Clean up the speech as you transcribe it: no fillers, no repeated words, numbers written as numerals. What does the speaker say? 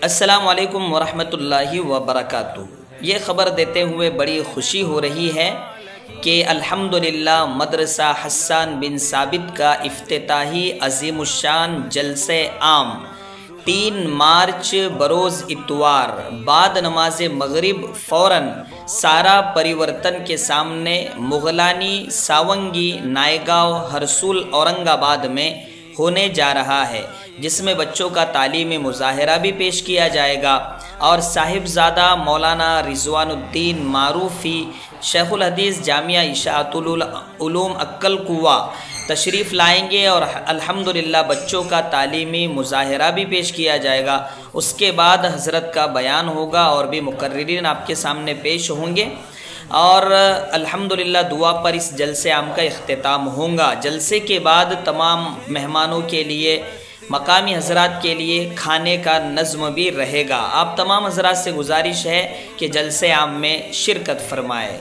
السلام علیکم ورحمۃ اللہ وبرکاتہ۔ یہ خبر دیتے ہوئے بڑی خوشی ہو رہی ہے کہ الحمدللہ مدرسہ حسان بن ثابت کا افتتاحی عظیم الشان جلسہ عام 3 مارچ بروز اتوار بعد نماز مغرب فوراً سارا پریورتن کے سامنے مغلانی ساونگی نائیگاؤں ہرسول اورنگ آباد میں ہونے جا رہا ہے، جس میں بچوں کا تعلیمی مظاہرہ بھی پیش کیا جائے گا اور صاحبزادہ مولانا رضوان الدین معروفی شیخ الحدیث جامعہ اشاعت العلوم عقل کوہ تشریف لائیں گے اور الحمدللہ بچوں کا تعلیمی مظاہرہ بھی پیش کیا جائے گا۔ اس کے بعد حضرت کا بیان ہوگا اور بھی مقررین آپ کے سامنے پیش ہوں گے اور الحمدللہ دعا پر اس جلسے عام کا اختتام ہوگا۔ جلسے کے بعد تمام مہمانوں کے لیے، مقامی حضرات کے لیے کھانے کا نظم بھی رہے گا۔ آپ تمام حضرات سے گزارش ہے کہ جلسے عام میں شرکت فرمائیں۔